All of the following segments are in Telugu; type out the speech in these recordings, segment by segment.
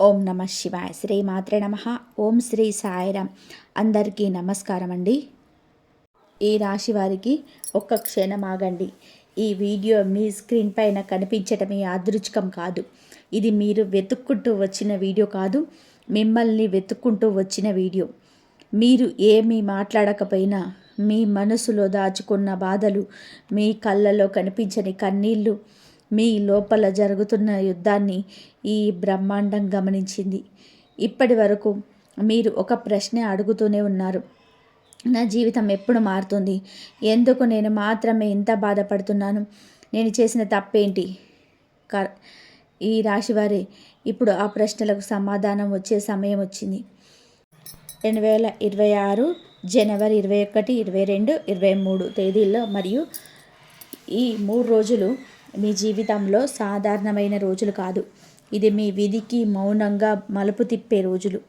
ఓం నమ శివాయ. శ్రీ మాత్రే నమ. ఓం శ్రీ సాయిరామ్. అందరికీ నమస్కారం అండి. ఈ రాశి వారికి ఒక్క క్షణం ఆగండి. ఈ వీడియో మీ స్క్రీన్ పైన కనిపించటమే యాదృచ్ఛికం కాదు. ఇది మీరు వెతుక్కుంటూ వచ్చిన వీడియో కాదు, మిమ్మల్ని వెతుక్కుంటూ వచ్చిన వీడియో. మీరు ఏమీ మాట్లాడకపోయినా మీ మనసులో దాచుకున్న బాధలు, మీ కళ్ళలో కనిపించని కన్నీళ్ళు, మీ లోపల జరుగుతున్న యుద్ధాన్ని ఈ బ్రహ్మాండం గమనించింది. ఇప్పటి వరకు మీరు ఒక ప్రశ్న అడుగుతూనే ఉన్నారు. నా జీవితం ఎప్పుడు మారుతుంది? ఎందుకు నేను మాత్రమే ఇంత బాధపడుతున్నాను? నేను చేసిన తప్పేంటి? ఈ రాశివారే ఇప్పుడు ఆ ప్రశ్నలకు సమాధానం వచ్చే సమయం వచ్చింది. 2026 జనవరి 21, 22, 23 తేదీల్లో మరియు ఈ 3 రోజులు మీ జీవితంలో సాధారణమైన రోజులు కాదు. ఇది మీ విధికి మౌనంగా మలుపు తిప్పే రోజులు.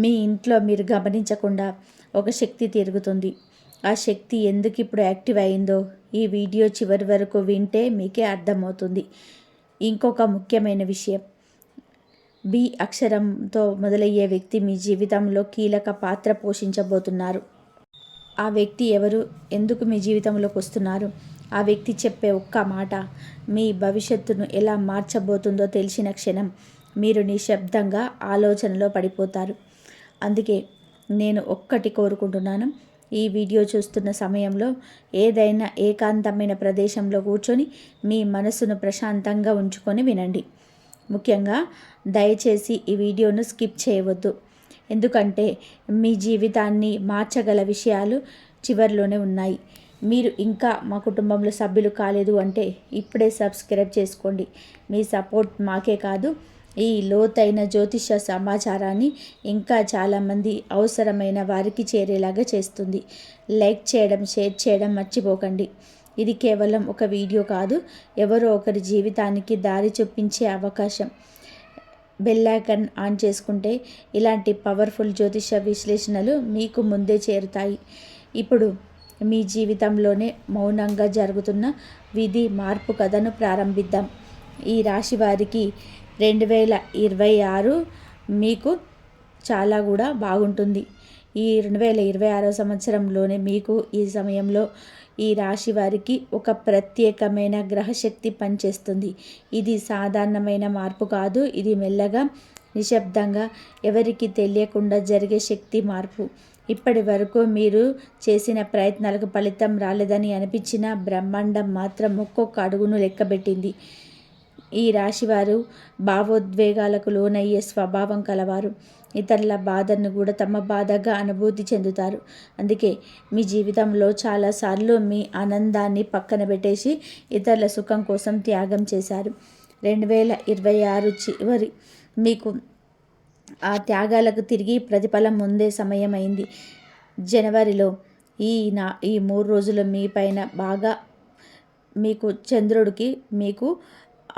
మీ ఇంట్లో మీరు గమనించకుండా ఒక శక్తి తిరుగుతుంది. ఆ శక్తి ఎందుకు ఇప్పుడు యాక్టివ్ అయిందో ఈ వీడియో చివరి వరకు వింటే మీకే అర్థమవుతుంది. ఇంకొక ముఖ్యమైన విషయం, బి అక్షరంతో మొదలయ్యే వ్యక్తి మీ జీవితంలో కీలక పాత్ర పోషించబోతున్నారు. ఆ వ్యక్తి ఎవరు? ఎందుకు మీ జీవితంలోకి వస్తున్నారు? ఆ వ్యక్తి చెప్పే ఒక్క మాట మీ భవిష్యత్తును ఎలా మార్చబోతుందో తెలిసిన క్షణం మీరు నిశ్శబ్దంగా ఆలోచనలో పడిపోతారు. అందుకే నేను ఒక్కటి కోరుకుంటున్నాను. ఈ వీడియో చూస్తున్న సమయంలో ఏదైనా ఏకాంతమైన ప్రదేశంలో కూర్చొని మీ మనసును ప్రశాంతంగా ఉంచుకొని వినండి. ముఖ్యంగా దయచేసి ఈ వీడియోను స్కిప్ చేయవద్దు. ఎందుకంటే మీ జీవితాన్ని మార్చగల విషయాలు చివరిలోనే ఉన్నాయి. మీరు ఇంకా మా కుటుంబంలో సభ్యులు కాలేదు అంటే ఇప్పుడే సబ్స్క్రైబ్ చేసుకోండి. మీ సపోర్ట్ మాకే కాదు, ఈ లోతైన జ్యోతిష సమాచారాన్ని ఇంకా చాలామంది అవసరమైన వారికి చేరేలాగా చేస్తుంది. లైక్ చేయడం, షేర్ చేయడం మర్చిపోకండి. ఇది కేవలం ఒక వీడియో కాదు, ఎవరో ఒకరి జీవితానికి దారి చూపించే అవకాశం. బెల్ ఐకాన్ ఆన్ చేసుకుంటే ఇలాంటి పవర్ఫుల్ జ్యోతిష విశ్లేషణలు మీకు ముందే చేరుతాయి. ఇప్పుడు మీ జీవితంలోనే మౌనంగా జరుగుతున్న విధి మార్పు కథను ప్రారంభిద్దాం. ఈ రాశి వారికి 2026 మీకు చాలా కూడా బాగుంటుంది. ఈ 2026 సంవత్సరంలోనే మీకు ఈ సమయంలో ఈ రాశి వారికి ఒక ప్రత్యేకమైన గ్రహశక్తి పనిచేస్తుంది. ఇది సాధారణమైన మార్పు కాదు, ఇది మెల్లగా, నిశ్శబ్దంగా, ఎవరికి తెలియకుండా జరిగే శక్తి మార్పు. ఇప్పటి వరకు మీరు చేసిన ప్రయత్నాలకు ఫలితం రాలేదని అనిపించిన బ్రహ్మాండం మాత్రం ఒక్కొక్క అడుగును లెక్కబెట్టింది. ఈ రాశివారు భావోద్వేగాలకు లోనయ్యే స్వభావం కలవారు. ఇతరుల బాధను కూడా తమ బాధగా అనుభూతి చెందుతారు. అందుకే మీ జీవితంలో చాలాసార్లు మీ ఆనందాన్ని పక్కన పెట్టేసి ఇతరుల సుఖం కోసం త్యాగం చేశారు. 2026 చివరి మీకు ఆ త్యాగాలకు తిరిగి ప్రతిఫలం ముందే సమయం అయింది. జనవరిలో ఈ 3 రోజులు మీ పైన బాగా మీకు చంద్రుడికి మీకు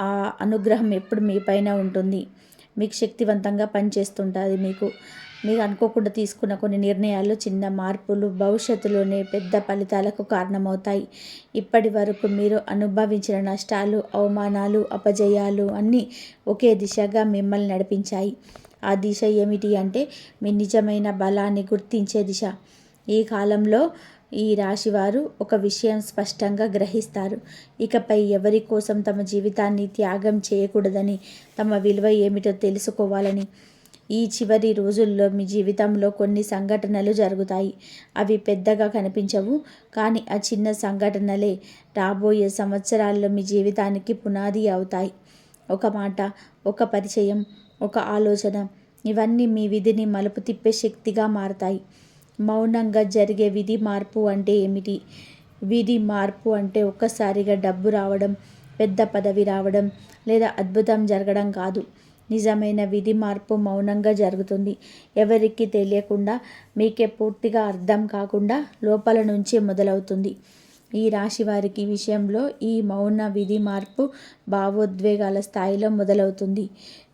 ఆ అనుగ్రహం ఎప్పుడు మీ పైన ఉంటుంది. మీకు శక్తివంతంగా పనిచేస్తుంటుంది. మీరు అనుకోకుండా తీసుకున్న కొన్ని నిర్ణయాలు, చిన్న మార్పులు భవిష్యత్తులోనే పెద్ద ఫలితాలకు కారణమవుతాయి. ఇప్పటి వరకు మీరు అనుభవించిన నష్టాలు, అవమానాలు, అపజయాలు అన్నీ ఒకే దిశగా మిమ్మల్ని నడిపించాయి. ఆ దిశ ఏమిటి అంటే మీ నిజమైన బలాన్ని గుర్తించే దిశ. ఈ కాలంలో ఈ రాశివారు ఒక విషయం స్పష్టంగా గ్రహిస్తారు. ఇకపై ఎవరి కోసం తమ జీవితాన్ని త్యాగం చేయకూడదని, తమ విలువ ఏమిటో తెలుసుకోవాలని. ఈ చివరి రోజుల్లో మీ జీవితంలో కొన్ని సంఘటనలు జరుగుతాయి. అవి పెద్దగా కనిపించవు, కానీ ఆ చిన్న సంఘటనలే రాబోయే సంవత్సరాల్లో మీ జీవితానికి పునాది అవుతాయి. ఒక మాట, ఒక పరిచయం, ఒక ఆలోచన, ఇవన్నీ మీ విధిని మలుపు తిప్పే శక్తిగా మారతాయి. మౌనంగా జరిగే విధి మార్పు అంటే ఏమిటి? విధి మార్పు అంటే ఒక్కసారిగా డబ్బు రావడం, పెద్ద పదవి రావడం లేదా అద్భుతం జరగడం కాదు. నిజమైన విధి మార్పు మౌనంగా జరుగుతుంది. ఎవరికి తెలియకుండా, మీకే పూర్తిగా అర్థం కాకుండా లోపల నుంచే మొదలవుతుంది. ఈ రాశి వారికి విషయంలో ఈ మౌన విధి మార్పు భావోద్వేగాల స్థాయిలో మొదలవుతుంది.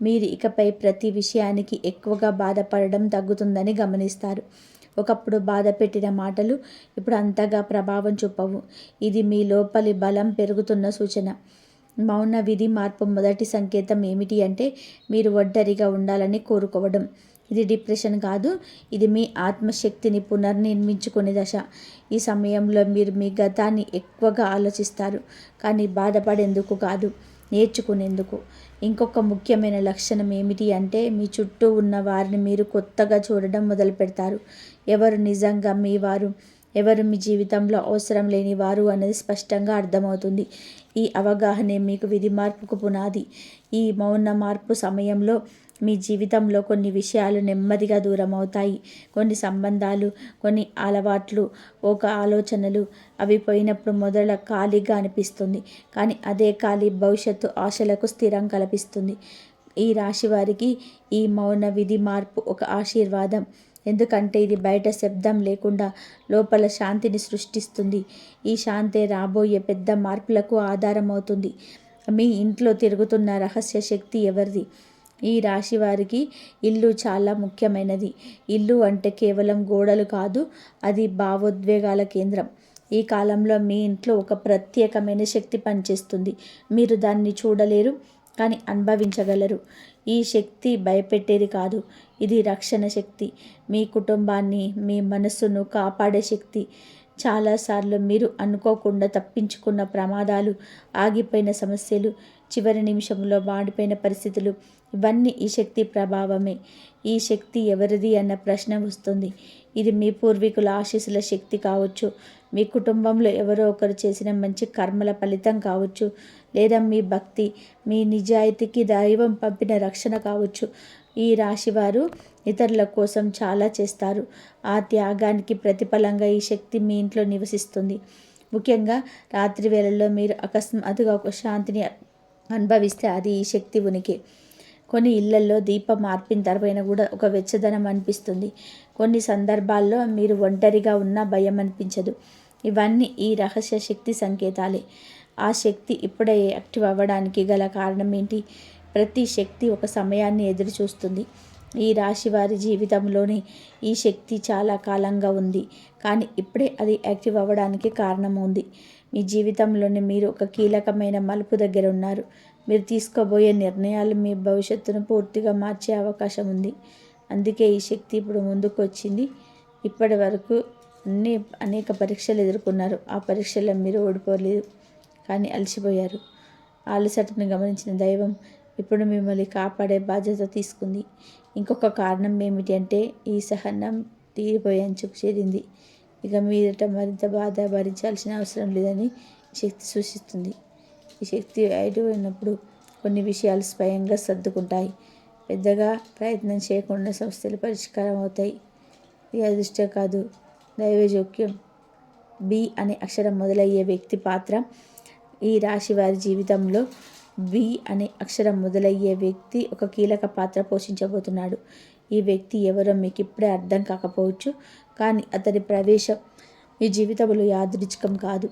మీరు ఇకపై ప్రతి విషయానికి ఎక్కువగా బాధపడడం తగ్గుతుందని గమనిస్తారు. ఒకప్పుడు బాధ పెట్టిన మాటలు ఇప్పుడు అంతగా ప్రభావం చూపవు. ఇది మీ లోపలి బలం పెరుగుతున్న సూచన. మౌన విధి మార్పు మొదటి సంకేతం ఏమిటి అంటే మీరు ఒంటరిగా ఉండాలని కోరుకోవడం. ఇది డిప్రెషన్ కాదు, ఇది మీ ఆత్మశక్తిని పునర్నిర్మించుకునే దశ. ఈ సమయంలో మీరు మీ గతాన్ని ఎక్కువగా ఆలోచిస్తారు, కానీ బాధపడేందుకు కాదు, నేర్చుకునేందుకు. ఇంకొక ముఖ్యమైన లక్షణం ఏమిటి అంటే మీ చుట్టూ ఉన్న వారిని మీరు కొత్తగా చూడడం మొదలు పెడతారు. ఎవరు నిజంగా మీ వారు, ఎవరు మీ జీవితంలో అవసరం లేని వారు అనేది స్పష్టంగా అర్థమవుతుంది. ఈ అవగాహనే మీకు విధి మార్పుకు పునాది. ఈ మౌన మార్పు సమయంలో మీ జీవితంలో కొన్ని విషయాలు నెమ్మదిగా దూరం అవుతాయి. కొన్ని సంబంధాలు, కొన్ని అలవాట్లు, ఒక ఆలోచనలు. అవి పోయినప్పుడు మొదల ఖాళీగా అనిపిస్తుంది, కానీ అదే ఖాళీ భవిష్యత్తు ఆశలకు స్థిరం కల్పిస్తుంది. ఈ రాశి వారికి ఈ మౌన విధి మార్పు ఒక ఆశీర్వాదం. ఎందుకంటే ఇది బయట శబ్దం లేకుండా లోపల శాంతిని సృష్టిస్తుంది. ఈ శాంతే రాబోయే పెద్ద మార్పులకు ఆధారం అవుతుంది. మీ ఇంట్లో తిరుగుతున్న రహస్య శక్తి ఎవరిది? ఈ రాశి వారికి ఇల్లు చాలా ముఖ్యమైనది. ఇల్లు అంటే కేవలం గోడలు కాదు, అది భావోద్వేగాల కేంద్రం. ఈ కాలంలో మీ ఇంట్లో ఒక ప్రత్యేకమైన శక్తి పనిచేస్తుంది. మీరు దాన్ని చూడలేరు, కానీ అనుభవించగలరు. ఈ శక్తి భయపెట్టేది కాదు, ఇది రక్షణ శక్తి. మీ కుటుంబాన్ని, మీ మనస్సును కాపాడే శక్తి. చాలాసార్లు మీరు అనుకోకుండా తప్పించుకున్న ప్రమాదాలు, ఆగిపోయిన సమస్యలు, చివరి నిమిషంలో మాడిపోయిన పరిస్థితులు, ఇవన్నీ ఈ శక్తి ప్రభావమే. ఈ శక్తి ఎవరిది అన్న ప్రశ్న వస్తుంది. ఇది మీ పూర్వీకుల ఆశీస్సుల శక్తి కావచ్చు, మీ కుటుంబంలో ఎవరో ఒకరు చేసిన మంచి కర్మల ఫలితం కావచ్చు, లేదా మీ భక్తి, మీ నిజాయితీకి దైవం పంపిన రక్షణ కావచ్చు. ఈ రాశివారు ఇతరుల కోసం చాలా చేస్తారు. ఆ త్యాగానికి ప్రతిఫలంగా ఈ శక్తి మీ ఇంట్లో నివసిస్తుంది. ముఖ్యంగా రాత్రి వేళల్లో మీరు అకస్మాత్తుగా ఒక శాంతిని అనుభవిస్తే అది ఈ శక్తి ఉనికి. కొన్ని ఇళ్లల్లో దీపం మార్పిన తర్వాత కూడా ఒక వెచ్చదనం అనిపిస్తుంది. కొన్ని సందర్భాల్లో మీరు ఒంటరిగా ఉన్నా భయం అనిపించదు. ఇవన్నీ ఈ రహస్య శక్తి సంకేతాలే. ఆ శక్తి ఇప్పుడే యాక్టివ్ అవ్వడానికి గల కారణం ఏంటి? ప్రతి శక్తి ఒక సమయాన్ని ఎదురు చూస్తుంది. ఈ రాశి వారి జీవితంలోని ఈ శక్తి చాలా కాలంగా ఉంది, కానీ ఇప్పుడే అది యాక్టివ్ అవ్వడానికి కారణం ఉంది. మీ జీవితంలోని మీరు ఒక కీలకమైన మలుపు దగ్గర ఉన్నారు. మీరు తీసుకోబోయే నిర్ణయాలు మీ భవిష్యత్తును పూర్తిగా మార్చే అవకాశం ఉంది. అందుకే ఈ శక్తి ఇప్పుడు ముందుకు వచ్చింది. ఇప్పటి వరకు అనేక పరీక్షలు ఎదుర్కొన్నారు. ఆ పరీక్షల్లో మీరు ఓడిపోలేదు, కానీ అలసిపోయారు. అలసటను గమనించిన దైవం ఇప్పుడు మిమ్మల్ని కాపాడే బాధ్యత తీసుకుంది. ఇంకొక కారణం ఏమిటి అంటే ఈ సహనం తీరిపోయే అంచుకు చేరింది. ఇక మీదట మరింత బాధ భరించాల్సిన అవసరం లేదని శక్తి సూచిస్తుంది. ఈ శక్తి అయినప్పుడు కొన్ని విషయాలు స్వయంగా సర్దుకుంటాయి. పెద్దగా ప్రయత్నం చేయకుండా సమస్యలు పరిష్కారం అవుతాయి. ఇది అదృష్టం కాదు, దైవ జోక్యం. బి అనే అక్షరం మొదలయ్యే వ్యక్తి పాత్ర ఈ రాశి వారి జీవితంలో బి అనే అక్షరం మొదలయ్యే వ్యక్తి ఒక కీలక పాత్ర పోషించబోతున్నాడు. ఈ వ్యక్తి ఎవరో మీకు ఇప్పుడే అర్థం కాకపోవచ్చు, కానీ అతని ప్రవేశం మీ జీవితంలో యాదృచ్ఛికం కాదు.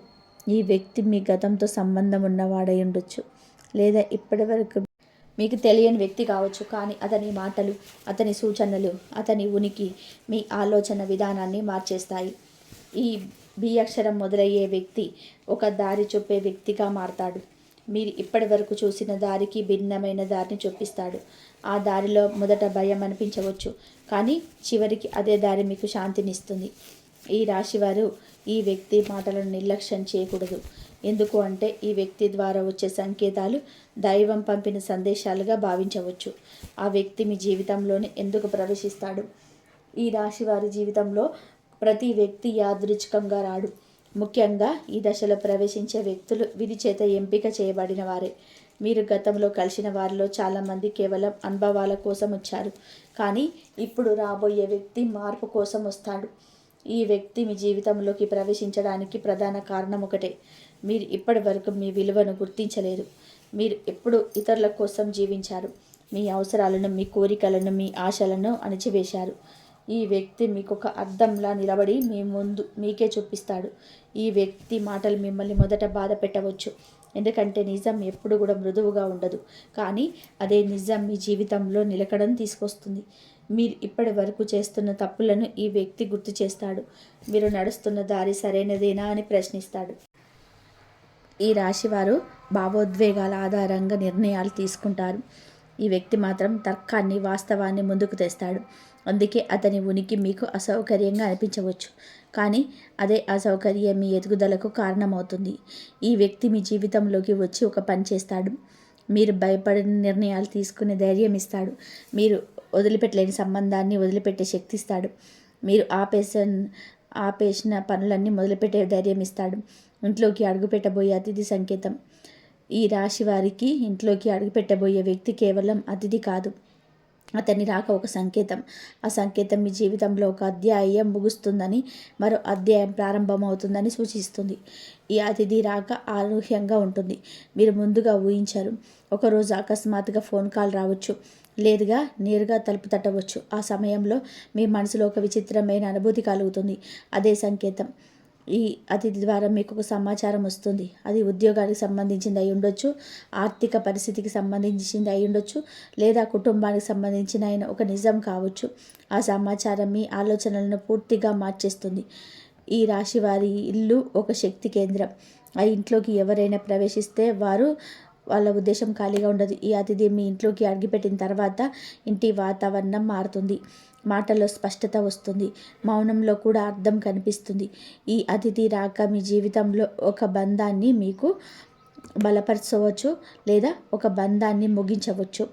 ఈ వ్యక్తి మీ గతంతో సంబంధం ఉన్నవాడై ఉండొచ్చు, లేదా ఇప్పటి వరకు మీకు తెలియని వ్యక్తి కావచ్చు, కానీ అతని మాటలు, అతని సూచనలు, అతని ఉనికి మీ ఆలోచన విధానాన్ని మార్చేస్తాయి. ఈ బి అక్షరం మొదలయ్యే వ్యక్తి ఒక దారి చూపే వ్యక్తిగా మారతాడు. మీరు ఇప్పటి వరకు చూసిన దారికి భిన్నమైన దారిని చూపిస్తాడు. ఆ దారిలో మొదట భయం అనిపించవచ్చు, కానీ చివరికి అదే దారి మీకు శాంతినిస్తుంది. ఈ రాశివారు ఈ వ్యక్తి మాటలను నిర్లక్ష్యం చేయకూడదు. ఎందుకు అంటే ఈ వ్యక్తి ద్వారా వచ్చే సంకేతాలు దైవం పంపిన సందేశాలుగా భావించవచ్చు. ఆ వ్యక్తి మీ జీవితంలోనే ఎందుకు ప్రవేశిస్తాడు? ఈ రాశివారి జీవితంలో ప్రతి వ్యక్తి యాదృచ్ఛికంగా రాడు. ముఖ్యంగా ఈ దశలో ప్రవేశించే వ్యక్తులు విధి చేత ఎంపిక చేయబడిన వారే. మీరు గతంలో కలిసిన వారిలో చాలామంది కేవలం అనుభవాల కోసం వచ్చారు, కానీ ఇప్పుడు రాబోయే వ్యక్తి మార్పు కోసం వస్తాడు. ఈ వ్యక్తి మీ జీవితంలోకి ప్రవేశించడానికి ప్రధాన కారణం ఒకటే: మీరు ఇప్పటి వరకు మీ విలువను గుర్తించలేదు. మీరు ఎప్పుడు ఇతరుల కోసం జీవించారు. మీ అవసరాలను, మీ కోరికలను, మీ ఆశలను అణిచివేశారు. ఈ వ్యక్తి మీకు ఒక అద్దంలా నిలబడి మీ ముందు మీకే చూపిస్తాడు. ఈ వ్యక్తి మాటలు మిమ్మల్ని మొదట బాధ పెట్టవచ్చు, ఎందుకంటే నిజం ఎప్పుడు కూడా మృదువుగా ఉండదు, కానీ అదే నిజం మీ జీవితంలో నిలకడను తీసుకొస్తుంది. మీరు ఇప్పటి వరకు చేస్తున్న తప్పులను ఈ వ్యక్తి గుర్తు చేస్తాడు. మీరు నడుస్తున్న దారి సరైనదేనా అని ప్రశ్నిస్తాడు. ఈ రాశివారు భావోద్వేగాల ఆధారంగా నిర్ణయాలు తీసుకుంటారు. ఈ వ్యక్తి మాత్రం తర్కాన్ని, వాస్తవాన్ని ముందుకు తెస్తాడు. అందుకే అతని ఉనికి మీకు అసౌకర్యంగా అనిపించవచ్చు, కానీ అదే అసౌకర్యం మీ ఎదుగుదలకు కారణమవుతుంది. ఈ వ్యక్తి మీ జీవితంలోకి వచ్చి ఒక పని చేస్తాడు. మీరు భయపడిన నిర్ణయాలు తీసుకునే ధైర్యం ఇస్తాడు. మీరు వదిలిపెట్టలేని సంబంధాన్ని వదిలిపెట్టే శక్తి ఇస్తాడు. మీరు ఆపేసిన పనులన్నీ మొదలుపెట్టే ధైర్యం ఇస్తాడు. ఇంట్లోకి అడుగుపెట్టబోయే అతిథి సంకేతం. ఈ రాశి వారికి ఇంట్లోకి అడుగుపెట్టబోయే వ్యక్తి కేవలం అతిథి కాదు, అతని రాక ఒక సంకేతం. ఆ సంకేతం మీ జీవితంలో ఒక అధ్యాయం ముగుస్తుందని, మరో అధ్యాయం ప్రారంభమవుతుందని సూచిస్తుంది. ఈ అతిథి రాక అనూహ్యంగా ఉంటుంది. మీరు ముందుగా ఊహించరు. ఒకరోజు అకస్మాత్తుగా ఫోన్ కాల్ రావచ్చు, లేదుగా నేరుగా తలుపు తట్టవచ్చు. ఆ సమయంలో మీ మనసులో ఒక విచిత్రమైన అనుభూతి కలుగుతుంది. అదే సంకేతం. ఈ అతిథి ద్వారా మీకు ఒక సమాచారం వస్తుంది. అది ఉద్యోగానికి సంబంధించింది అయి ఉండొచ్చు, ఆర్థిక పరిస్థితికి సంబంధించింది అయి ఉండొచ్చు, లేదా కుటుంబానికి సంబంధించిన అయిన ఒక నిజం కావచ్చు. ఆ సమాచారం మీ ఆలోచనలను పూర్తిగా మార్చేస్తుంది. ఈ రాశి వారి ఇల్లు ఒక శక్తి కేంద్రం. ఆ ఇంట్లోకి ఎవరైనా ప్రవేశిస్తే వాళ్ళ ఉద్దేశం ఖాళీగా ఉండదు. ఈ అతిథి మీ ఇంట్లోకి అడుగుపెట్టిన తర్వాత ఇంటి వాతావరణం మారుతుంది. మాటల్లో స్పష్టత వస్తుంది. మౌనంలో కూడా అర్థం కనిపిస్తుంది. ఈ అతిథి రాక మీ జీవితంలో ఒక బంధాన్ని మీకు బలపరచవచ్చు, లేదా ఒక బంధాన్ని ముగించవచ్చు.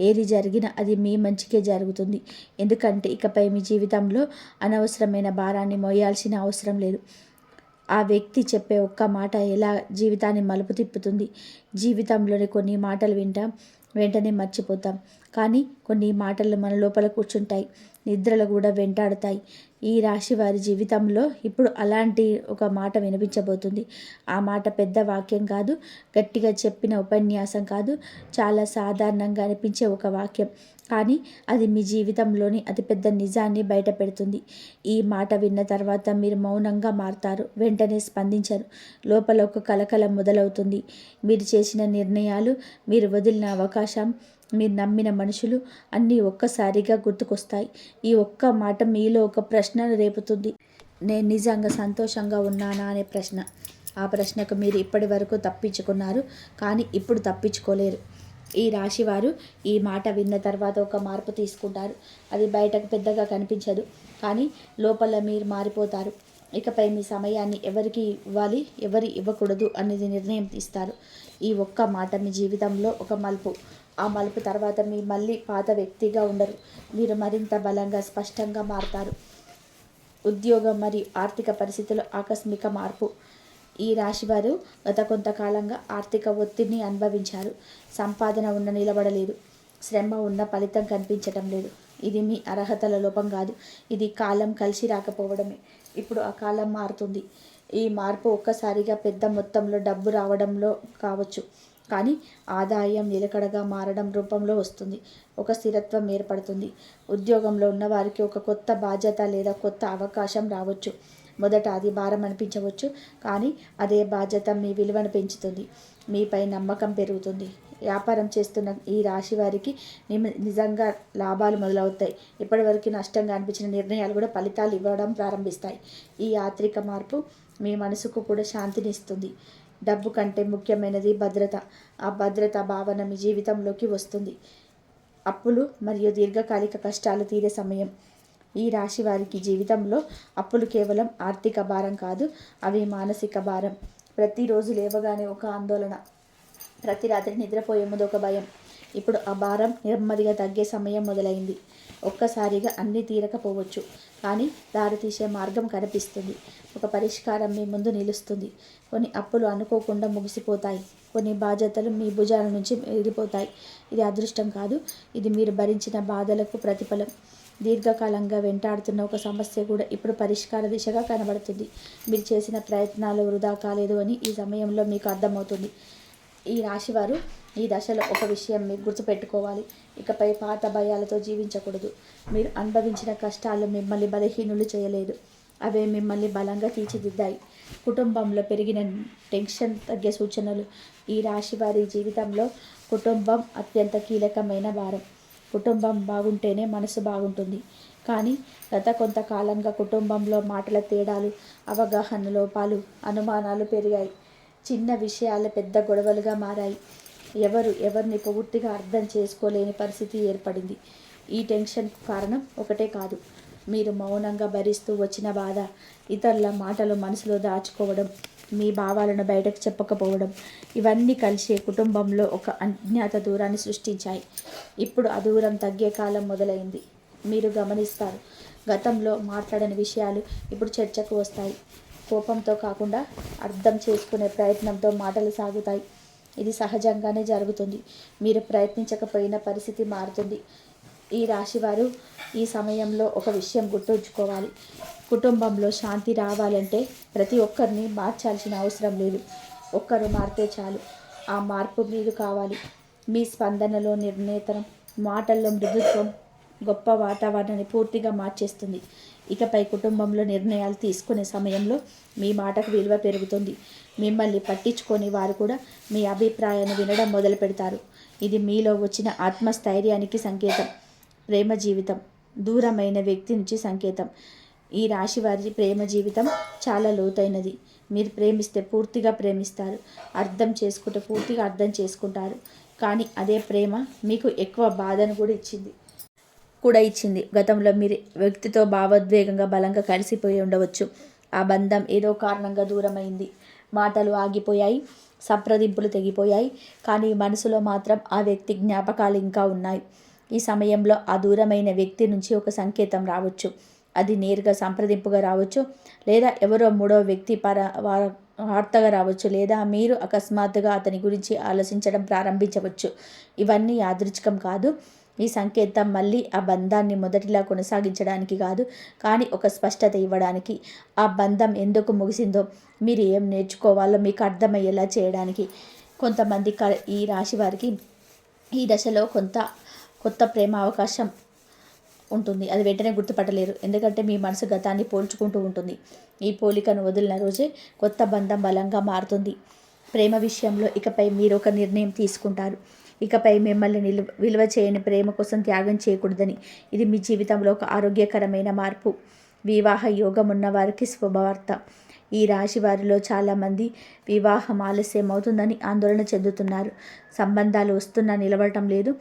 ఏది జరిగినా అది మీ మంచికే జరుగుతుంది. ఎందుకంటే ఇకపై మీ జీవితంలో అనవసరమైన భారాన్ని మోయాల్సిన అవసరం లేదు. ఆ వ్యక్తి చెప్పే ఒక్క మాట ఎలా జీవితాన్ని మలుపు తిప్పుతుంది. జీవితంలోని కొన్ని మాటలు వింటాం, వెంటనే మర్చిపోతాం. కానీ కొన్ని మాటలు మన లోపల కూర్చుంటాయి, నిద్రలు కూడా వెంటాడుతాయి. ఈ రాశి వారి జీవితంలో ఇప్పుడు అలాంటి ఒక మాట వినిపించబోతుంది. ఆ మాట పెద్ద వాక్యం కాదు, గట్టిగా చెప్పిన ఉపన్యాసం కాదు, చాలా సాధారణంగా అనిపించే ఒక వాక్యం. కానీ అది మీ జీవితంలోని అతిపెద్ద నిజాన్ని బయట పెడుతుంది. ఈ మాట విన్న తర్వాత మీరు మౌనంగా మారతారు, వెంటనే స్పందించరు. లోపల ఒక కలకలం మొదలవుతుంది. మీరు చేసిన నిర్ణయాలు, మీరు వదిలిన అవకాశం, మీరు నమ్మిన మనుషులు అన్నీ ఒక్కసారిగా గుర్తుకొస్తాయి. ఈ ఒక్క మాట మీలో ఒక ప్రశ్నను రేపుతుంది. నేను నిజంగా సంతోషంగా ఉన్నానా అనే ప్రశ్న. ఆ ప్రశ్నకు మీరు ఇప్పటి వరకు తప్పించుకున్నారు, కానీ ఇప్పుడు తప్పించుకోలేరు. ఈ రాశివారు ఈ మాట విన్న తర్వాత ఒక మార్పు తీసుకుంటారు. అది బయటకు పెద్దగా కనిపించదు, కానీ లోపల మీరు మారిపోతారు. ఇకపై మీ సమయాన్ని ఎవరికి ఇవ్వాలి, ఎవరి ఇవ్వకూడదు అనేది నిర్ణయం తీస్తారు. ఈ ఒక్క మాట మీ జీవితంలో ఒక మలుపు. ఆ మలుపు తర్వాత మీ మళ్ళీ పాత వ్యక్తిగా ఉండరు. మీరు మరింత బలంగా, స్పష్టంగా మారతారు. ఉద్యోగం మరియు ఆర్థిక పరిస్థితుల్లో ఆకస్మిక మార్పు. ఈ రాశివారు గత కొంతకాలంగా ఆర్థిక ఒత్తిడిని అనుభవించారు. సంపాదన ఉన్న నిలబడలేదు, శ్రమ ఉన్న ఫలితం కనిపించటం లేదు. ఇది మీ అర్హతల లోపం కాదు, ఇది కాలం కలిసి రాకపోవడమే. ఇప్పుడు ఆ కాలం మారుతుంది. ఈ మార్పు ఒక్కసారిగా పెద్ద మొత్తంలో డబ్బు రావడంలో కావచ్చు, కానీ ఆదాయం నిలకడగా మారడం రూపంలో వస్తుంది. ఒక స్థిరత్వం ఏర్పడుతుంది. ఉద్యోగంలో ఉన్నవారికి ఒక కొత్త బాధ్యత లేదా కొత్త అవకాశం రావచ్చు. మొదట అది భారం అనిపించవచ్చు, కానీ అదే బాధ్యత మీ విలువను పెంచుతుంది, మీపై నమ్మకం పెరుగుతుంది. వ్యాపారం చేస్తున్న ఈ రాశి వారికి నిజంగా లాభాలు మొదలవుతాయి. ఇప్పటివరకు నష్టంగా అనిపించిన నిర్ణయాలు కూడా ఫలితాలు ఇవ్వడం ప్రారంభిస్తాయి. ఈ ఆర్థిక మార్పు మీ మనసుకు కూడా శాంతిని ఇస్తుంది. డబ్బు కంటే ముఖ్యమైనది భద్రత. ఆ భద్రత భావన మీ జీవితంలోకి వస్తుంది. అప్పులు మరియు దీర్ఘకాలిక కష్టాలు తీరే సమయం. ఈ రాశి వారికి జీవితంలో అప్పులు కేవలం ఆర్థిక భారం కాదు, అవి మానసిక భారం. ప్రతిరోజు లేవగానే ఒక ఆందోళన, ప్రతి రాత్రి నిద్రపోయే ముందు ఒక భయం. ఇప్పుడు ఆ భారం నెమ్మదిగా తగ్గే సమయం మొదలైంది. ఒక్కసారిగా అన్నీ తీరకపోవచ్చు, కానీ దారితీసే మార్గం కనిపిస్తుంది. ఒక పరిష్కారం మీ ముందు నిలుస్తుంది. కొన్ని అప్పులు అనుకోకుండా ముగిసిపోతాయి, కొన్ని బాధ్యతలు మీ భుజాల నుంచి ఎగిరిపోతాయి. ఇది అదృష్టం కాదు, ఇది మీరు భరించిన బాధలకు ప్రతిఫలం. దీర్ఘకాలంగా వెంటాడుతున్న ఒక సమస్య కూడా ఇప్పుడు పరిష్కార దిశగా కనబడుతుంది. మీరు చేసిన ప్రయత్నాలు వృధా కాలేదు అని ఈ సమయంలో మీకు అర్థమవుతుంది. ఈ రాశివారు ఈ దశలో ఒక విషయం మీరు గుర్తుపెట్టుకోవాలి. ఇకపై పాత భయాలతో జీవించకూడదు. మీరు అనుభవించిన కష్టాలు మిమ్మల్ని బలహీనులు చేయలేదు, అవే మిమ్మల్ని బలంగా తీర్చిదిద్దాయి. కుటుంబంలో పెరిగిన టెన్షన్ తగ్గే సూచనలు. ఈ రాశివారి జీవితంలో కుటుంబం అత్యంత కీలకమైన భారం. కుటుంబం బాగుంటేనే మనసు బాగుంటుంది. కానీ గత కొంతకాలంగా కుటుంబంలో మాటల తేడాలు, అవగాహన లోపాలు, అనుమానాలు పెరిగాయి. చిన్న విషయాలు పెద్ద గొడవలుగా మారాయి. ఎవరిని పూర్తిగా అర్థం చేసుకోలేని పరిస్థితి ఏర్పడింది. ఈ టెన్షన్కు కారణం ఒకటే కాదు. మీరు మౌనంగా భరిస్తూ వచ్చిన బాధ, ఇతరుల మాటలు మనసులో దాచుకోవడం, మీ భావాలను బయటకు చెప్పకపోవడం, ఇవన్నీ కలిసి కుటుంబంలో ఒక అజ్ఞాత దూరాన్ని సృష్టించాయి. ఇప్పుడు ఆ దూరం తగ్గే కాలం మొదలైంది. మీరు గమనిస్తారు, గతంలో మాట్లాడని విషయాలు ఇప్పుడు చర్చకు వస్తాయి. కోపంతో కాకుండా అర్థం చేసుకునే ప్రయత్నంతో మాటలు సాగుతాయి. ఇది సహజంగానే జరుగుతుంది. మీరు ప్రయత్నించకపోయిన పరిస్థితి మారుతుంది. ఈ రాశివారు ఈ సమయంలో ఒక విషయం గుర్తుంచుకోవాలి. కుటుంబంలో శాంతి రావాలంటే ప్రతి ఒక్కరిని మార్చాల్సిన అవసరం లేదు. ఒక్కరు మారితే చాలు. ఆ మార్పు మీరు కావాలి. మీ స్పందనలో నిర్ణేతనం, మాటల్లో మృదుత్వం గొప్ప వాతావరణాన్ని పూర్తిగా మార్చేస్తుంది. ఇకపై కుటుంబంలో నిర్ణయాలు తీసుకునే సమయంలో మీ మాటకు విలువ పెరుగుతుంది. మిమ్మల్ని పట్టించుకొని వారు కూడా మీ అభిప్రాయాన్ని వినడం మొదలు పెడతారు. ఇది మీలో వచ్చిన ఆత్మస్థైర్యానికి సంకేతం. ప్రేమ జీవితం దూరమైన వ్యక్తి నుంచి సంకేతం. ఈ రాశి వారి ప్రేమ జీవితం చాలా లోతైనది. మీరు ప్రేమిస్తే పూర్తిగా ప్రేమిస్తారు, అర్థం చేసుకుంటే పూర్తిగా అర్థం చేసుకుంటారు. కానీ అదే ప్రేమ మీకు ఎక్కువ బాధను కూడా ఇచ్చింది. గతంలో మీరు వ్యక్తితో భావోద్వేగంగా బలంగా కలిసిపోయి ఉండవచ్చు. ఆ బంధం ఏదో కారణంగా దూరమైంది. మాటలు ఆగిపోయాయి, సంప్రదింపులు తెగిపోయాయి. కానీ మనసులో మాత్రం ఆ వ్యక్తి జ్ఞాపకాలు ఇంకా ఉన్నాయి. ఈ సమయంలో ఆ దూరమైన వ్యక్తి నుంచి ఒక సంకేతం రావచ్చు. అది నేరుగా సంప్రదింపుగా రావచ్చు, లేదా ఎవరో మూడో వ్యక్తి వార్తగా రావచ్చు, లేదా మీరు అకస్మాత్తుగా అతని గురించి ఆలోచించడం ప్రారంభించవచ్చు. ఇవన్నీ యాదృచ్ఛికం కాదు. ఈ సంకేతం మళ్ళీ ఆ బంధాన్ని మొదటిలా కొనసాగించడానికి కాదు, కానీ ఒక స్పష్టత ఇవ్వడానికి, ఆ బంధం ఎందుకు ముగిసిందో, మీరు ఏం నేర్చుకోవాలో మీకు అర్థమయ్యేలా చేయడానికి. కొంతమంది ఈ రాశి వారికి ఈ దశలో కొత్త ప్రేమ అవకాశం ఉంటుంది. అది వెంటనే గుర్తుపట్టలేరు, ఎందుకంటే మీ మనసు గతాన్ని పోల్చుకుంటూ ఉంటుంది. ఈ పోలికను వదిలిన రోజే కొత్త బంధం బలంగా మారుతుంది. ప్రేమ విషయంలో ఇకపై మీరు ఒక నిర్ణయం తీసుకుంటారు. ఇకపై మిమ్మల్ని విలువ చేయని ప్రేమ కోసం త్యాగం చేయకూడదని. ఇది మీ జీవితంలో ఒక ఆరోగ్యకరమైన మార్పు. వివాహ యోగం ఉన్న వారికి శుభవార్త. ఈ రాశి వారిలో చాలామంది వివాహం ఆలస్యం అవుతుందని ఆందోళన చెందుతున్నారు. సంబంధాలు వస్తున్నా నిలవటం లేదు,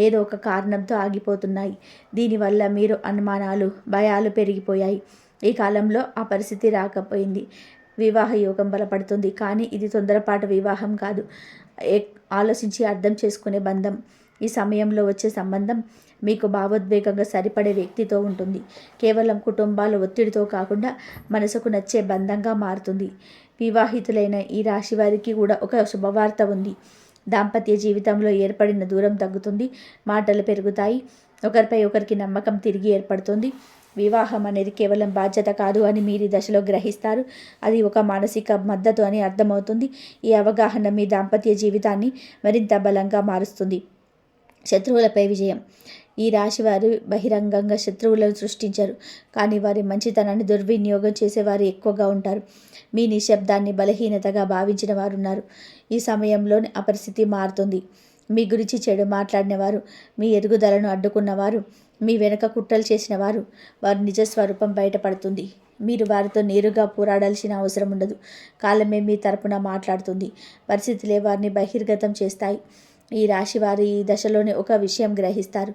ఏదో ఒక కారణంతో ఆగిపోతున్నాయి. దీనివల్ల మీరు అనుమానాలు, భయాలు పెరిగిపోయాయి. ఈ కాలంలో ఆ పరిస్థితి రాకపోయింది. వివాహ యోగం బలపడుతుంది, కానీ ఇది తొందరపాటు వివాహం కాదు, ఆలోచించి అర్థం చేసుకునే బంధం. ఈ సమయంలో వచ్చే సంబంధం మీకు భావోద్వేగంగా సరిపడే వ్యక్తితో ఉంటుంది. కేవలం కుటుంబాల ఒత్తిడితో కాకుండా మనసుకు నచ్చే బంధంగా మారుతుంది. వివాహితులైన ఈ రాశి వారికి కూడా ఒక శుభవార్త ఉంది. దాంపత్య జీవితంలో ఏర్పడిన దూరం తగ్గుతుంది, మాటలు పెరుగుతాయి, ఒకరిపై ఒకరికి నమ్మకం తిరిగి ఏర్పడుతుంది. వివాహం అనేది కేవలం బాధ్యత కాదు అని మీరు ఈ దశలో గ్రహిస్తారు. అది ఒక మానసిక మద్దతు అని అర్థమవుతుంది. ఈ అవగాహన మీ దాంపత్య జీవితాన్ని మరింత బలంగా మారుస్తుంది. శత్రువులపై విజయం. ఈ రాశివారు బహిరంగంగా శత్రువులను సృష్టించరు, కానీ వారి మంచితనాన్ని దుర్వినియోగం చేసేవారు ఎక్కువగా ఉంటారు. మీ నిశ్శబ్దాన్ని బలహీనతగా భావించిన వారు ఉన్నారు. ఈ సమయంలోనే ఆ పరిస్థితి మారుతుంది. మీ గురించి చెడు మాట్లాడినవారు, మీ ఎదుగుదలను అడ్డుకున్నవారు, మీ వెనక కుట్రలు చేసిన వారి నిజస్వరూపం బయటపడుతుంది. మీరు వారితో నేరుగా పోరాడాల్సిన అవసరం ఉండదు. కాలమే మీ తరపున మాట్లాడుతుంది. పరిస్థితులే వారిని బహిర్గతం చేస్తాయి. ఈ రాశి వారి ఈ దశలోనే ఒక విషయం గ్రహిస్తారు.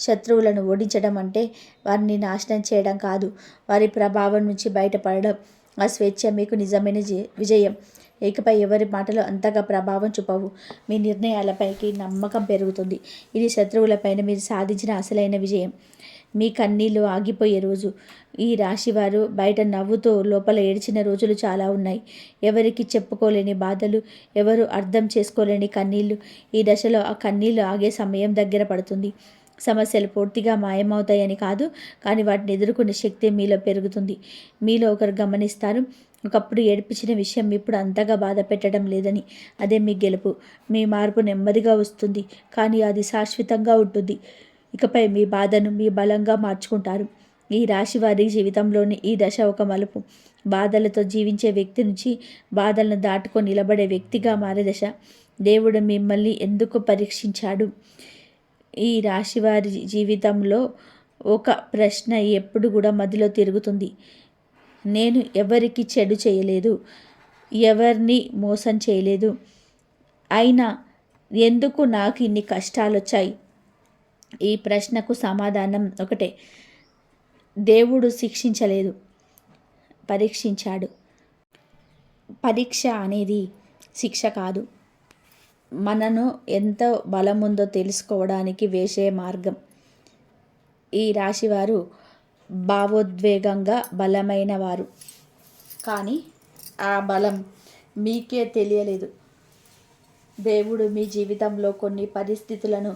శత్రువులను ఓడించడం అంటే వారిని నాశనం చేయడం కాదు, వారి ప్రభావం నుంచి బయటపడడం. ఆ స్వేచ్ఛ మీకు నిజమైన విజయం. ఇకపై ఎవరి మాటలు అంతగా ప్రభావం చూపవు. మీ నిర్ణయాలపైకి నమ్మకం పెరుగుతుంది. ఇది శత్రువులపైన మీరు సాధించిన అసలైన విజయం. మీ కన్నీళ్లు ఆగిపోయే రోజు. ఈ రాశివారు బయట నవ్వుతో లోపల ఏడ్చిన రోజులు చాలా ఉన్నాయి. ఎవరికి చెప్పుకోలేని బాధలు, ఎవరు అర్థం చేసుకోలేని కన్నీళ్లు. ఈ దశలో ఆ కన్నీళ్లు ఆగే సమయం దగ్గర పడుతుంది. సమస్యలు పూర్తిగా మాయమవుతాయని కాదు, కానీ వాటిని ఎదుర్కొనే శక్తి మీలో పెరుగుతుంది. మీలో ఒకరు గమనిస్తారు, ఒకప్పుడు ఏడిపించిన విషయం ఇప్పుడు అంతగా బాధ పెట్టడం లేదని. అదే మీ గెలుపు. మీ మార్పు నెమ్మదిగా వస్తుంది, కానీ అది శాశ్వతంగా ఉంటుంది. ఇకపై మీ బాధను మీ బలంగా మార్చుకుంటారు. ఈ రాశి వారి జీవితంలోని ఈ దశ ఒక మలుపు. బాధలతో జీవించే వ్యక్తి నుంచి బాధలను దాటుకొని నిలబడే వ్యక్తిగా మారే దశ. దేవుడు మిమ్మల్ని ఎందుకు పరీక్షించాడు? ఈ రాశివారి జీవితంలో ఒక ప్రశ్న ఎప్పుడు కూడా మదిలో తిరుగుతుంది. నేను ఎవరికి చెడు చేయలేదు, ఎవరిని మోసం చేయలేదు. అయినా ఎందుకు నాకు ఇన్ని కష్టాలు వచ్చాయి? ఈ ప్రశ్నకు సమాధానం ఒకటే. దేవుడు శిక్షించలేదు, పరీక్షించాడు. పరీక్ష అనేది శిక్ష కాదు, మనను ఎంత బలముందో తెలుసుకోవడానికి వేసే మార్గం. ఈ రాశివారు భావోద్వేగంగా బలమైన వారు, కానీ ఆ బలం మీకే తెలియలేదు. దేవుడు మీ జీవితంలో కొన్ని పరిస్థితులను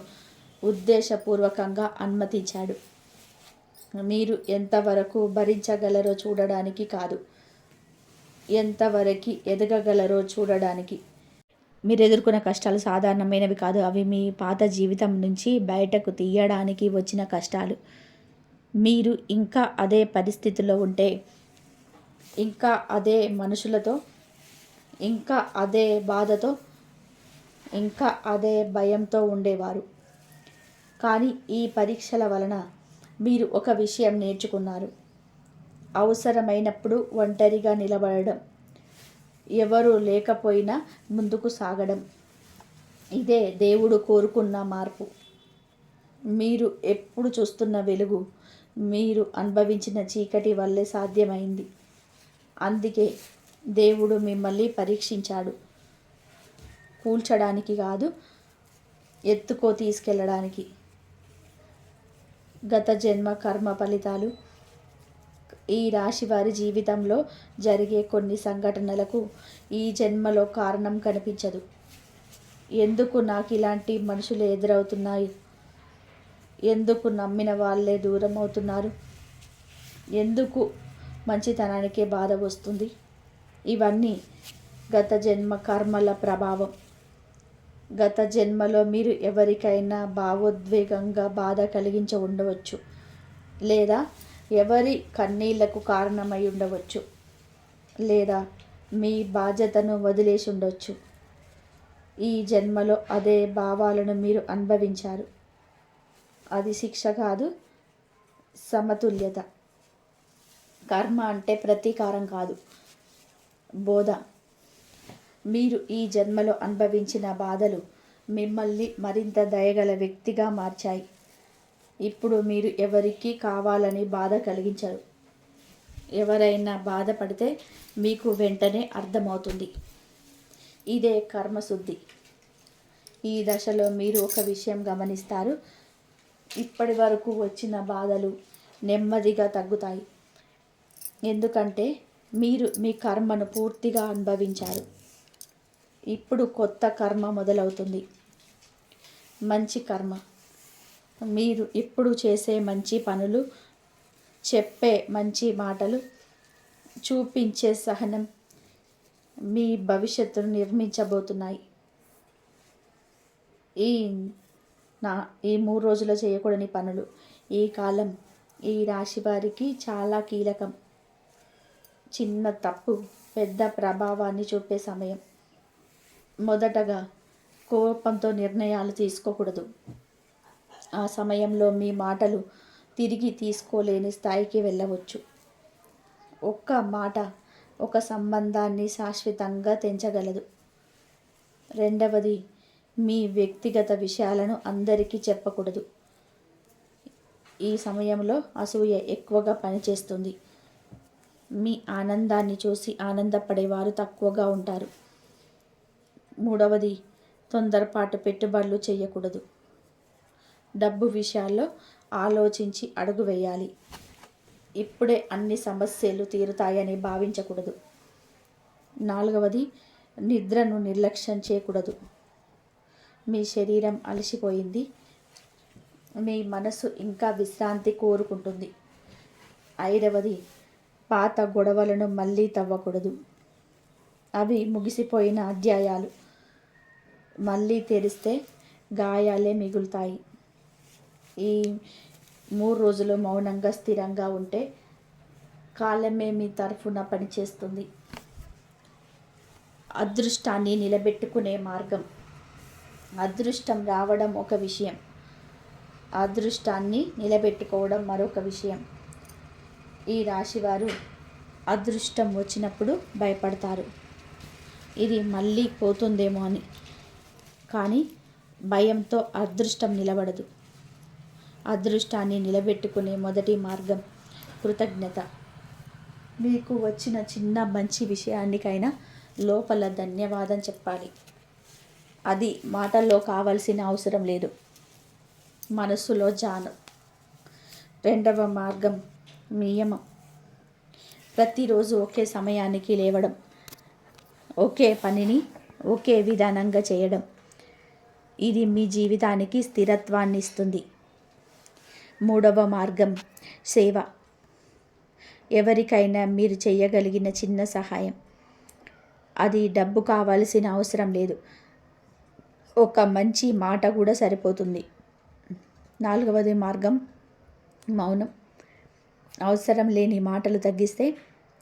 ఉద్దేశపూర్వకంగా అనుమతించాడు. మీరు ఎంతవరకు భరించగలరో చూడడానికి కాదు, ఎంతవరకు ఎదగగలరో చూడడానికి. మీరు ఎదుర్కొన్న కష్టాలు సాధారణమైనవి కాదు. అవి మీ పాత జీవితం నుంచి బయటకు తీయడానికి వచ్చిన కష్టాలు. మీరు ఇంకా అదే పరిస్థితిలో ఉంటే, ఇంకా అదే మనుషులతో, ఇంకా అదే బాధతో, ఇంకా అదే భయంతో ఉండేవారు. కానీ ఈ పరీక్షల వలన మీరు ఒక విషయం నేర్చుకున్నారు. అవసరమైనప్పుడు ఒంటరిగా నిలబడడం, ఎవరు లేకపోయినా ముందుకు సాగడం. ఇదే దేవుడు కోరుకున్న మార్పు. మీరు ఎప్పుడు చూస్తున్న వెలుగు మీరు అనుభవించిన చీకటి వల్లే సాధ్యమైంది. అందుకే దేవుడు మిమ్మల్ని పరీక్షించాడు. కూల్చడానికి కాదు, ఎత్తుకో తీసుకెళ్ళడానికి. గత జన్మ కర్మ ఫలితాలు. ఈ రాశి వారి జీవితంలో జరిగే కొన్ని సంఘటనలకు ఈ జన్మలో కారణం కనిపించదు. ఎందుకు నాకు ఇలాంటి మనుషులు ఎదురవుతున్నాయి? ఎందుకు నమ్మిన వాళ్ళే దూరం అవుతున్నారు? ఎందుకు మంచితనానికే బాధ వస్తుంది? ఇవన్నీ గత జన్మ కర్మల ప్రభావం. గత జన్మలో మీరు ఎవరికైనా భావోద్వేగంగా బాధ కలిగించి ఉండవచ్చు, లేదా ఎవరి కన్నీళ్లకు కారణమై ఉండవచ్చు, లేదా మీ బాధ్యతను వదిలేసి ఉండవచ్చు. ఈ జన్మలో అదే భావాలను మీరు అనుభవించారు. అది శిక్ష కాదు, సమతుల్యత. కర్మ అంటే ప్రతీకారం కాదు, బోధ. మీరు ఈ జన్మలో అనుభవించిన బాధలు మిమ్మల్ని మరింత దయగల వ్యక్తిగా మార్చాయి. ఇప్పుడు మీరు ఎవరికి కావాలని బాధ కలిగించరు. ఎవరైనా బాధపడితే మీకు వెంటనే అర్థమవుతుంది. ఇదే కర్మశుద్ధి. ఈ దశలో మీరు ఒక విషయం గమనిస్తారు. ఇప్పటి వరకు వచ్చిన బాధలు నెమ్మదిగా తగ్గుతాయి. ఎందుకంటే మీరు మీ కర్మను పూర్తిగా అనుభవించారు. ఇప్పుడు కొత్త కర్మ మొదలవుతుంది. మంచి కర్మ. మీరు ఇప్పుడు చేసే మంచి పనులు, చెప్పే మంచి మాటలు, చూపించే సహనం మీ భవిష్యత్తును నిర్మించబోతున్నాయి. ఈ 3 రోజులు చేయకూడని పనులు. ఈ కాలం ఈ రాశి వారికి చాలా కీలకం. చిన్న తప్పు పెద్ద ప్రభావాన్ని చూపే సమయం. మొదటగా కోపంతో నిర్ణయాలు తీసుకోకూడదు. ఆ సమయంలో మీ మాటలు తిరిగి తీసుకోలేని స్థాయికి వెళ్ళవచ్చు. ఒక్క మాట ఒక సంబంధాన్ని శాశ్వతంగా తెంచగలదు. రెండవది, మీ వ్యక్తిగత విషయాలను అందరికీ చెప్పకూడదు. ఈ సమయంలో అసూయ ఎక్కువగా పనిచేస్తుంది. మీ ఆనందాన్ని చూసి ఆనందపడేవారు తక్కువగా ఉంటారు. మూడవది, తొందరపాటు పెట్టుబడులు చేయకూడదు. డబ్బు విషయాల్లో ఆలోచించి అడుగు వేయాలి. ఇప్పుడే అన్ని సమస్యలు తీరుతాయని భావించకూడదు. నాలుగవది, నిద్రను నిర్లక్ష్యం చేయకూడదు. మీ శరీరం అలసిపోయింది, మీ మనసు ఇంకా విశ్రాంతి కోరుకుంటుంది. ఐదవది, పాత గొడవలను మళ్ళీ తవ్వకూడదు. అవి ముగిసిపోయిన అధ్యాయాలు. మళ్ళీ తెరిస్తే గాయాలే మిగులుతాయి. ఈ 3 రోజులు మౌనంగా స్థిరంగా ఉంటే కాలమే మీ తరఫున పనిచేస్తుంది. అదృష్టాన్ని నిలబెట్టుకునే మార్గం. అదృష్టం రావడం ఒక విషయం, అదృష్టాన్ని నిలబెట్టుకోవడం మరొక విషయం. ఈ రాశివారు అదృష్టం వచ్చినప్పుడు భయపడతారు, ఇది మళ్ళీ పోతుందేమో అని. కానీ భయంతో అదృష్టం నిలబడదు. అదృష్టాన్ని నిలబెట్టుకునే మొదటి మార్గం కృతజ్ఞత. మీకు వచ్చిన చిన్న మంచి విషయానికైనా లోపల ధన్యవాదం చెప్పాలి. అది మాటల్లో కావాల్సిన అవసరం లేదు, మనసులో జాను. రెండవ మార్గం నియమం. ప్రతిరోజు ఒకే సమయానికి లేవడం, ఒకే పనిని ఒకే విధానంగా చేయడం. ఇది మీ జీవితానికి స్థిరత్వాన్ని ఇస్తుంది. మూడవ మార్గం సేవ. ఎవరికైనా మీరు చేయగలిగిన చిన్న సహాయం, అది డబ్బు కావాల్సిన అవసరం లేదు, ఒక మంచి మాట కూడా సరిపోతుంది. నాలుగవది మార్గం మౌనం. అవసరం లేని మాటలు తగ్గిస్తే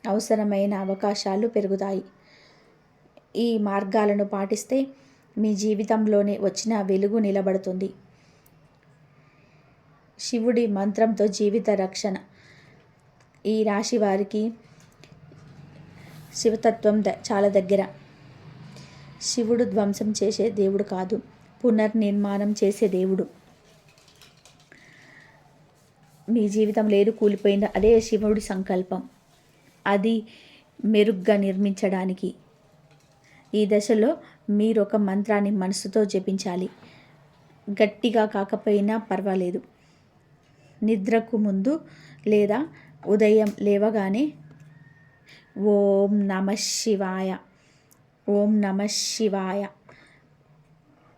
అవసరమైన అవకాశాలు పెరుగుతాయి. ఈ మార్గాలను పాటిస్తే మీ జీవితంలోనే వచ్చిన వెలుగు నిలబడుతుంది. శివుడి మంత్రంతో జీవిత రక్షణ. ఈ రాశి వారికి శివతత్వం చాలా దగ్గర. శివుడు ధ్వంసం చేసే దేవుడు కాదు, పునర్నిర్మాణం చేసే దేవుడు. మీ జీవితం లేదు కూలిపోయింది, అదే శివుడి సంకల్పం. అది మెరుగ్గా నిర్మించడానికి ఈ దశలో మీరు ఒక మంత్రాన్ని మనసుతో జపించాలి. గట్టిగా కాకపోయినా పర్వాలేదు. నిద్రకు ముందు లేదా ఉదయం లేవగానే ఓం నమః శివాయ, ఓం నమః శివాయ,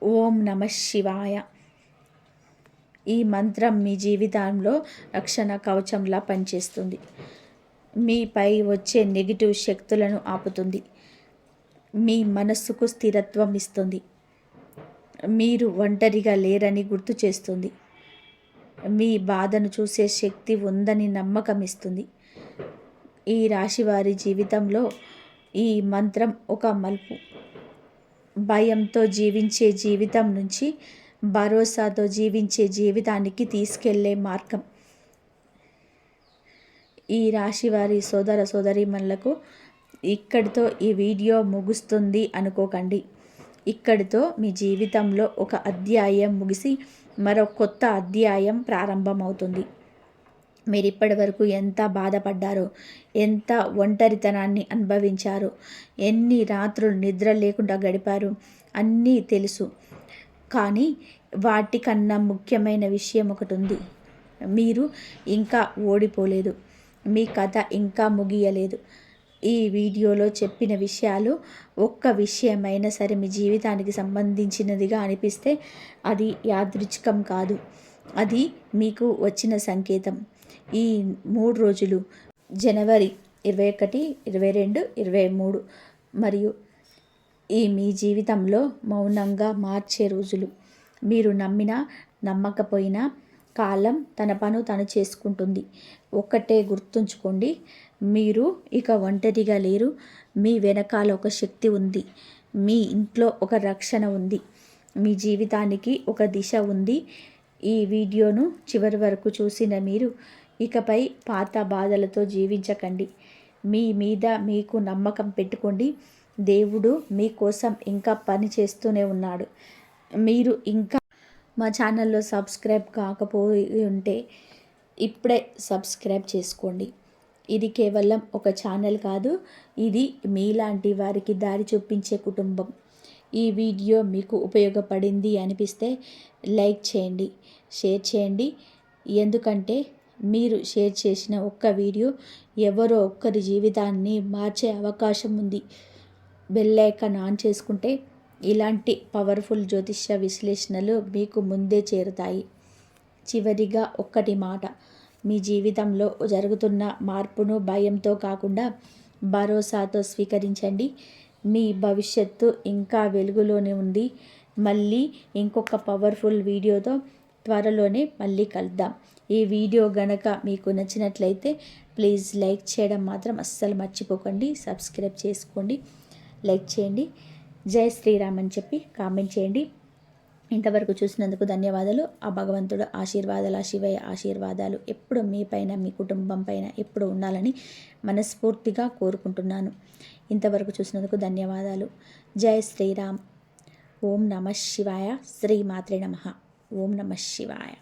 ఓం నమః శివాయ. ఈ మంత్రం మీ జీవితంలో రక్షణ కవచంలా పనిచేస్తుంది. మీపై వచ్చే నెగిటివ్ శక్తులను ఆపుతుంది. మీ మనస్సుకు స్థిరత్వం ఇస్తుంది. మీరు ఒంటరిగా లేరని గుర్తు చేస్తుంది. మీ బాధను చూసే శక్తి ఉందని నమ్మకం ఇస్తుంది. ఈ రాశి వారి జీవితంలో ఈ మంత్రం ఒక మలుపు. భయంతో జీవించే జీవితం నుంచి భరోసాతో జీవించే జీవితానికి తీసుకెళ్లే మార్గం. ఈ రాశి వారి సోదర సోదరీమణులకు ఇక్కడితో ఈ వీడియో ముగుస్తుంది అనుకోకండి. ఇక్కడితో మీ జీవితంలో ఒక అధ్యాయం ముగిసి మరో కొత్త అధ్యాయం ప్రారంభమవుతుంది. మీరు ఇప్పటి వరకు ఎంత బాధపడ్డారో, ఎంత ఒంటరితనాన్ని అనుభవించారో, ఎన్ని రాత్రులు నిద్ర లేకుండా గడిపారు అన్నీ తెలుసు. కానీ వాటికన్నా ముఖ్యమైన విషయం ఒకటి ఉంది. మీరు ఇంకా ఓడిపోలేదు. మీ కథ ఇంకా ముగియలేదు. ఈ వీడియోలో చెప్పిన విషయాలు ఒక్క విషయమైనా సరే మీ జీవితానికి సంబంధించినదిగా అనిపిస్తే అది యాదృచ్ఛికం కాదు, అది మీకు వచ్చిన సంకేతం. ఈ 3 రోజులు జనవరి 21, 22, 23 మరియు ఈ మీ జీవితంలో మౌనంగా మార్చే రోజులు. మీరు నమ్మినా నమ్మకపోయినా కాలం తన పను తను చేసుకుంటుంది. ఒక్కటే గుర్తుంచుకోండి, మీరు ఇక ఒంటరిగా లేరు. మీ వెనకాల ఒక శక్తి ఉంది. మీ ఇంట్లో ఒక రక్షణ ఉంది. మీ జీవితానికి ఒక దిశ ఉంది. ఈ వీడియోను చివరి వరకు చూసిన మీరు ఇకపై పాత బాధలతో జీవించకండి. మీ మీద మీకు నమ్మకం పెట్టుకోండి. దేవుడు మీకోసం ఇంకా పని చేస్తూనే ఉన్నాడు. మీరు ఇంకా మా ఛానల్లో సబ్స్క్రైబ్ కాకపోయి ఉంటే ఇప్పుడే సబ్స్క్రైబ్ చేసుకోండి. ఇది కేవలం ఒక ఛానల్ కాదు, ఇది మీలాంటి వారికి దారి చూపించే కుటుంబం. ఈ వీడియో మీకు ఉపయోగపడింది అనిపిస్తే లైక్ చేయండి, షేర్ చేయండి. ఎందుకంటే మీరు షేర్ చేసిన ఒక్క వీడియో ఎవరో ఒక్కరి జీవితాన్ని మార్చే అవకాశం ఉంది. బెల్ ఐకాన్ ఆన్ చేసుకుంటే ఇలాంటి పవర్ఫుల్ జ్యోతిష్య విశ్లేషణలు మీకు ముందే చేరుతాయి. చివరిగా ఒక్కటి మాట, మీ జీవితంలో జరుగుతున్న మార్పును భయంతో కాకుండా భరోసాతో స్వీకరించండి. మీ భవిష్యత్తు ఇంకా వెలుగులోనే ఉంది. మళ్ళీ ఇంకొక పవర్ఫుల్ వీడియోతో త్వరలోనే మళ్ళీ కలుద్దాం. ఈ వీడియో గనక మీకు నచ్చినట్లయితే ప్లీజ్ లైక్ చేయడం మాత్రం అస్సలు మర్చిపోకండి. సబ్స్క్రైబ్ చేసుకోండి, లైక్ చేయండి, జై శ్రీరామ్ అని చెప్పి కామెంట్ చేయండి. ఇంతవరకు చూసినందుకు ధన్యవాదాలు. ఆ భగవంతుడు ఆశీర్వాదాలు, ఆ శివయ్య ఆశీర్వాదాలు ఎప్పుడు మీ పైన, మీ కుటుంబం పైన ఎప్పుడు ఉండాలని మనస్ఫూర్తిగా కోరుకుంటున్నాను. ఇంతవరకు చూసినందుకు ధన్యవాదాలు. జై శ్రీరామ్. ఓం నమ శివాయ. శ్రీ మాత్రే నమః. ఓం నమ శివాయ.